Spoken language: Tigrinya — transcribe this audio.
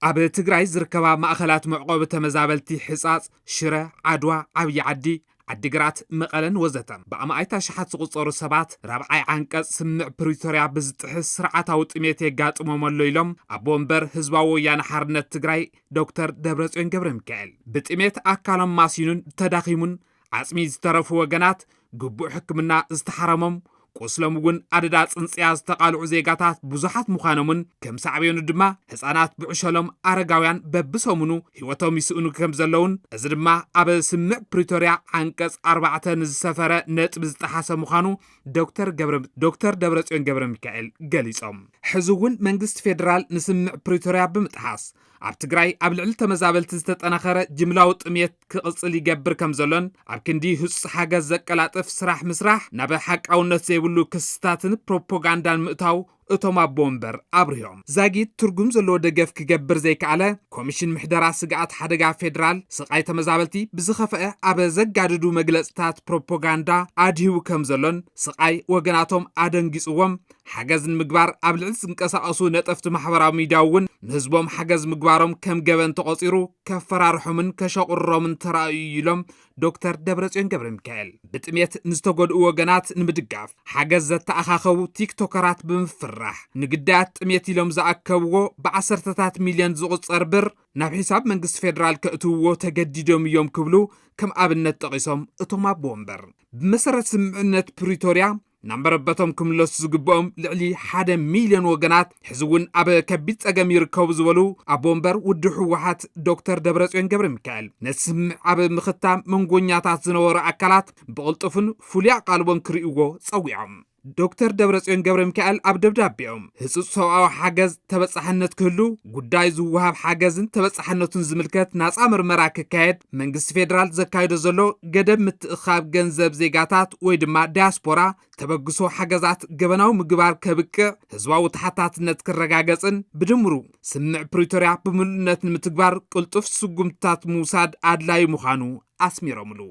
ኣብ ትግራይ ዝርከባ ማእኸላት መዕቆቢ ተመዛበልቲ ሕጻጽ ሽረ ዓድዋ ዓብይ ዓዲ ዓዲግራት መቐለን ወዘተ ብኣማእታ ሸሓት ዝቁጸሩ ሰባት ራብዓይ ዓንቀጽ ስምዕ ፕሪቶርያ ብዝጥሕስ ስርዓታዊ ጥሜት የጋጥሞም ኣሎ ኢሎም ኣቦ ወንበር ህዝባዊ ወያነ ሓርነት ትግራይ ዶክተር ደብረጽዮን ገብረሚካኤል ብጥሜት ኣካሎም ማሲኑን ተዳኺሙን ዓጽሚ ዝተረፉ ወገናት ግቡእ ሕክምና ዝተሓረሞም ቆስሎም እውን ኣደዳ ጽንጽያ ዝተቃልዑ ዜጋታት ብዙሓት ምዃኖምን ከም ሳዕብዮኑ ድማ ህፃናት ብዕሸሎም ኣረጋውያን በብሰሙኑ ህይወቶም ይስእኑ ከም ዘለውን እዚ ድማ ኣብ ስምዕ ፕሪቶርያ ዓንቀጽ 4 ንዝሰፈረ ነጥቢ ዝተሓሰ ምዃኑ ዶክተር ደብረጽዮን ገብረሚካኤል ገሊጾም ሕዚ እውን መንግስቲ ፌደራል ንስምዕ ፕሪቶርያ ብምጥሓስ ኣብ ትግራይ ኣብ ልዕሊ ተመዛበልቲ ዝተጠናኸረ ጅምላዊ ጥሜት ክቕጽል ይገብር ከም ዘሎን ኣብ ክንዲ ህጹጽ ሓገዝ ዘቀላጥፍ ስራሕ ምስራሕ ናብ ሓቃውነት ዘይብሉ ክስታትን ፕሮፓጋንዳን ምእታው እቶም ኣቦ ወንበር ኣብርዮም ዛጊት ትርጉም ዘለዎ ደገፍ ክገብር ዘይከኣለ ኮሚሽን ምሕደራ ስግኣት ሓደጋ ፌደራል ስቃይ ተመዛበልቲ ብዝኸፍአ ኣብ ዘጋድዱ መግለጽታት ፕሮፓጋንዳ ኣድሂቡ ከም ዘሎን ስቃይ ወገናቶም ኣደንጊጽዎም ሓገዝን ምግባር ኣብ ልዕሊ ዝንቀሳቐሱ ነጠፍቲ ማሕበራዊ ሚድያ እውን ንህዝቦም ሓገዝ ምግባሮም ከም ገበን ተቆፂሩ ከፈራርሖምን ከሸቁሮምን ተራእዩ ኢሎም ዶክተር ደብረጽዮን ገብረሚካኤል ብጥሜት ንዝተጎድኡ ወገናት ንምድጋፍ ሓገዝ ዘተኣኻኸቡ ቲክቶከራት ብምፍራህ ንግዳያት ጥሜት ኢሎም ዝኣከብዎ ብዓሰርተታት ሚልዮን ዝቁጸር ብር ናብ ሒሳብ መንግስቲ ፌደራል ከእትውዎ ተገዲዶም እዮም ክብሉ ከም ኣብነት ጠቂሶም እቶም ኣቦ ወንበር ብመሰረት ስምምዕነት ፕሪቶርያ ናምበረበቶም ክምለሱ ዝግብኦም ልዕሊ 1 ሚልዮን ወገናት ሕዝውን ኣብ ከቢድ ጸገም ይርከቡ ዝበሉ ኣቦ ወንበር ውድ ሕወሓት ዶክተር ደብረጽዮን ገብረሚካኤል ነስምዕ ኣብ ምኽታም መንጎኛታት ዝነበሩ ኣካላት ብቕልጡፍን ፍሉይ ቃልቦን ክርእይዎ ጸዊዖም ዶክተር ደብረጽዮን ገብረሚካኤል ኣብ ደብዳቤኦም ህጹጽ ሰብኣዊ ሓገዝ ተበጻሕነት ክህሉ ጉዳይ ዝውሃብ ሓገዝን ተበጻሕነቱን ዝምልከት ናጻ ምርመራ ክካየድ መንግስቲ ፌደራል ዘካይዶ ዘሎ ገደብ ምትእኻብ ገንዘብ ዜጋታት ወይ ድማ ዲያስፖራ ተበግሶ ሓገዛት ገበናዊ ምግባር ከብቅዕ ህዝባዊ ተሓታትነት ክረጋገጽን ብድምሩ ስምዕ ፕሪቶርያ ብምሉእነት ንምትግባር ቅልጡፍ ስጉምትታት ምውሳድ ኣድላይ ምዃኑ ኣስሚሮምሉ